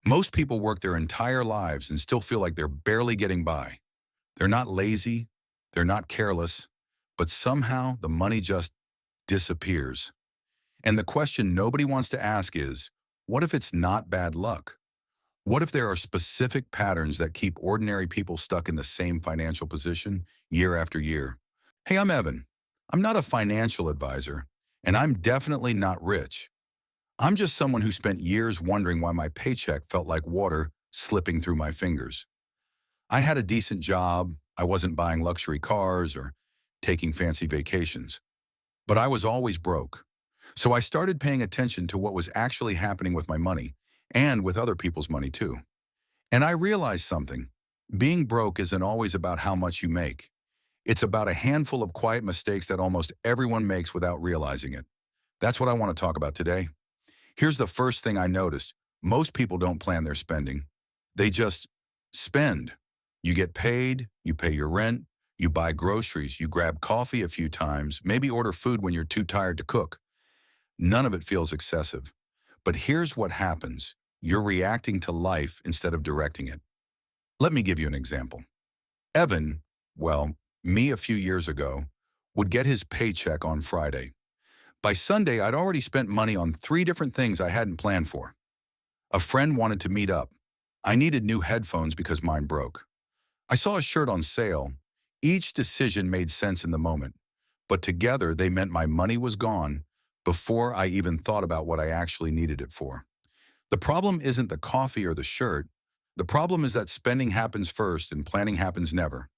Most people work their entire lives and still feel like they're barely getting by. They're not lazy, they're not careless, but somehow the money just disappears. And the question nobody wants to ask is, what if it's not bad luck? What if there are specific patterns that keep ordinary people stuck in the same financial position year after year? Hey, I'm Evan. I'm not a financial advisor, and I'm definitely not rich. I'm just someone who spent years wondering why my paycheck felt like water slipping through my fingers. I had a decent job, I wasn't buying luxury cars or taking fancy vacations, but I was always broke. So I started paying attention to what was actually happening with my money and with other people's money too. And I realized something. Being broke isn't always about how much you make. It's about a handful of quiet mistakes that almost everyone makes without realizing it. That's what I want to talk about today. Here's the first thing I noticed. Most people don't plan their spending. They just spend. You get paid, you pay your rent, you buy groceries, you grab coffee a few times, maybe order food when you're too tired to cook. None of it feels excessive. But here's what happens. You're reacting to life instead of directing it. Let me give you an example. Evan, well, me a few years ago, would get his paycheck on Friday. By Sunday, I'd already spent money on 3 different things I hadn't planned for. A friend wanted to meet up. I needed new headphones because mine broke. I saw a shirt on sale. Each decision made sense in the moment, but together they meant my money was gone before I even thought about what I actually needed it for. The problem isn't the coffee or the shirt. The problem is that spending happens first and planning happens never.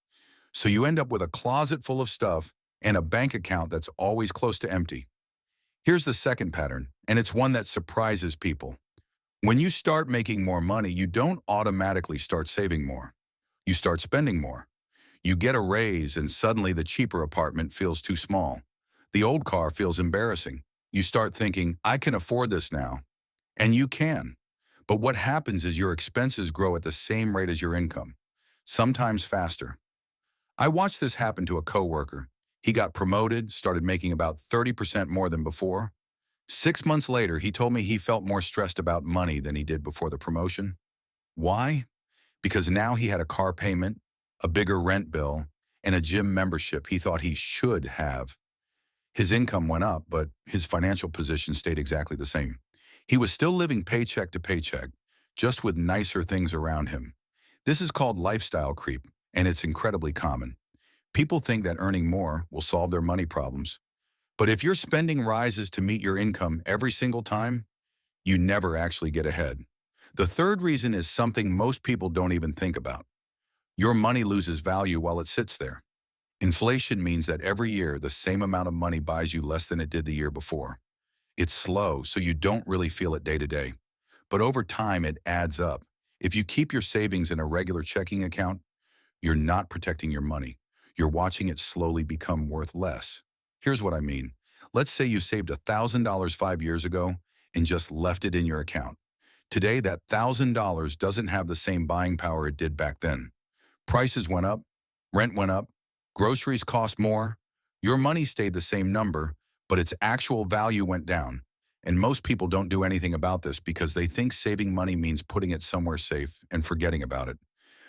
So you end up with a closet full of stuff and a bank account that's always close to empty. Here's the second pattern, and it's one that surprises people. When you start making more money, you don't automatically start saving more. You start spending more. You get a raise and suddenly the cheaper apartment feels too small. The old car feels embarrassing. You start thinking, I can afford this now. And you can. But what happens is your expenses grow at the same rate as your income, sometimes faster. I watched this happen to a coworker. He got promoted, started making about 30% more than before. 6 months later, he told me he felt more stressed about money than he did before the promotion. Why? Because now he had a car payment, a bigger rent bill, and a gym membership he thought he should have. His income went up, but his financial position stayed exactly the same. He was still living paycheck to paycheck, just with nicer things around him. This is called lifestyle creep, and it's incredibly common. People think that earning more will solve their money problems. But if your spending rises to meet your income every single time, you never actually get ahead. The third reason is something most people don't even think about. Your money loses value while it sits there. Inflation means that every year the same amount of money buys you less than it did the year before. It's slow, so you don't really feel it day to day. But over time, it adds up. If you keep your savings in a regular checking account, you're not protecting your money. You're watching it slowly become worth less. Here's what I mean. Let's say you saved $1,000 5 years ago and just left it in your account. Today, that $1,000 doesn't have the same buying power it did back then. Prices went up, rent went up, groceries cost more. Your money stayed the same number, but its actual value went down. And most people don't do anything about this because they think saving money means putting it somewhere safe and forgetting about it.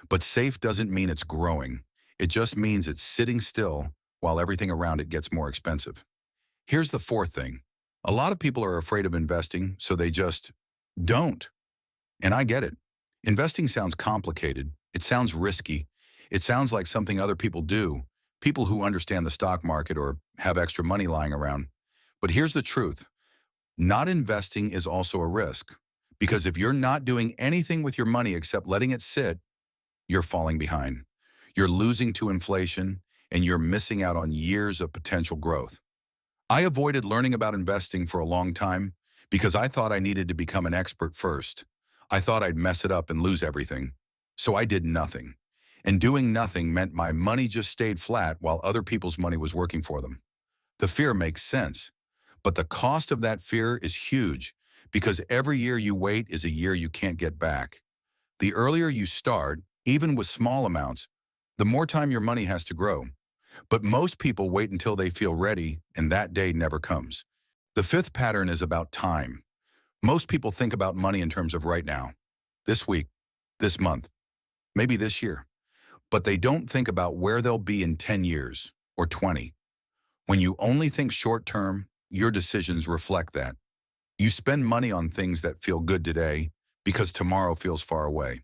But safe doesn't mean it's growing. It just means it's sitting still while everything around it gets more expensive. Here's the fourth thing. A lot of people are afraid of investing, so they just don't. And I get it. Investing sounds complicated. It sounds risky. It sounds like something other people do, people who understand the stock market or have extra money lying around. But here's the truth. Not investing is also a risk. Because if you're not doing anything with your money except letting it sit, you're falling behind. You're losing to inflation, and you're missing out on years of potential growth. I avoided learning about investing for a long time because I thought I needed to become an expert first. I thought I'd mess it up and lose everything. So I did nothing. And doing nothing meant my money just stayed flat while other people's money was working for them. The fear makes sense. But the cost of that fear is huge because every year you wait is a year you can't get back. The earlier you start, even with small amounts, the more time your money has to grow. But most people wait until they feel ready, and that day never comes. The fifth pattern is about time. Most people think about money in terms of right now. this week, this month, maybe this year. But they don't think about where they'll be in 10 years or 20. When you only think short term, your decisions reflect that. You spend money on things that feel good today because tomorrow feels far away.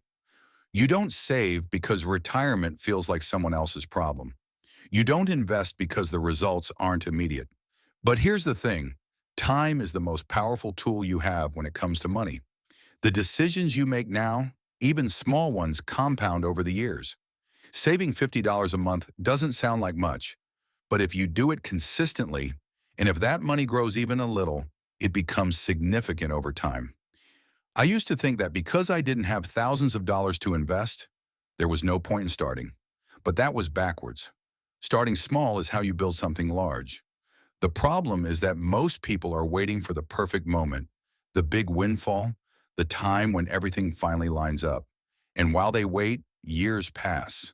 You don't save because retirement feels like someone else's problem. You don't invest because the results aren't immediate. But here's the thing, time is the most powerful tool you have when it comes to money. The decisions you make now, even small ones, compound over the years. Saving $50 a month doesn't sound like much, but if you do it consistently, and if that money grows even a little, it becomes significant over time. I used to think that because I didn't have thousands of dollars to invest, there was no point in starting. But that was backwards. Starting small is how you build something large. The problem is that most people are waiting for the perfect moment, the big windfall, the time when everything finally lines up. And while they wait, years pass.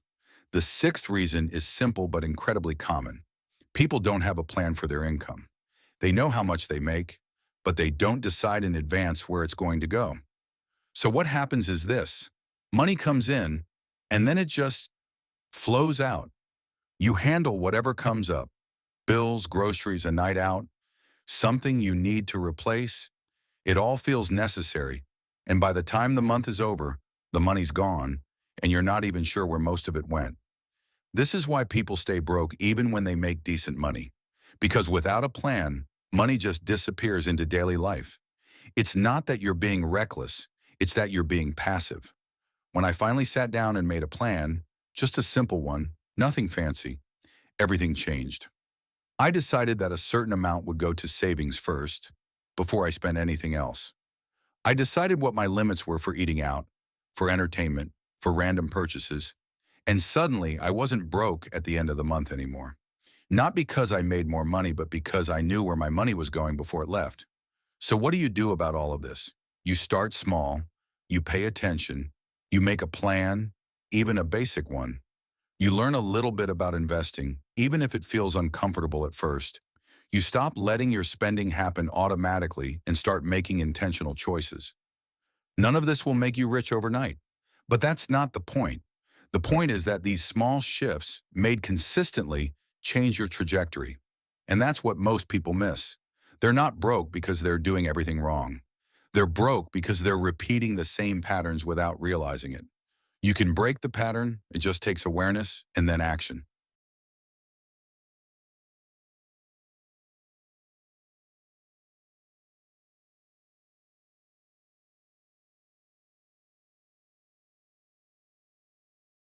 The sixth reason is simple but incredibly common. People don't have a plan for their income. They know how much they make, but they don't decide in advance where it's going to go. So what happens is this. Money comes in, and then it just flows out. You handle whatever comes up. Bills, groceries, a night out, something you need to replace. It all feels necessary, and by the time the month is over, the money's gone, and you're not even sure where most of it went. This is why people stay broke even when they make decent money. Because without a plan, money just disappears into daily life. It's not that you're being reckless, it's that you're being passive. When I finally sat down and made a plan, just a simple one, nothing fancy, everything changed. I decided that a certain amount would go to savings first, before I spent anything else. I decided what my limits were for eating out, for entertainment, for random purchases, and suddenly I wasn't broke at the end of the month anymore. Not because I made more money, but because I knew where my money was going before it left. So what do you do about all of this? You start small, you pay attention, you make a plan, even a basic one. You learn a little bit about investing, even if it feels uncomfortable at first. You stop letting your spending happen automatically and start making intentional choices. None of this will make you rich overnight, but that's not the point. The point is that these small shifts, made consistently, change your trajectory. And that's what most people miss. They're not broke because they're doing everything wrong. They're broke because they're repeating the same patterns without realizing it. You can break the pattern, it just takes awareness and then action.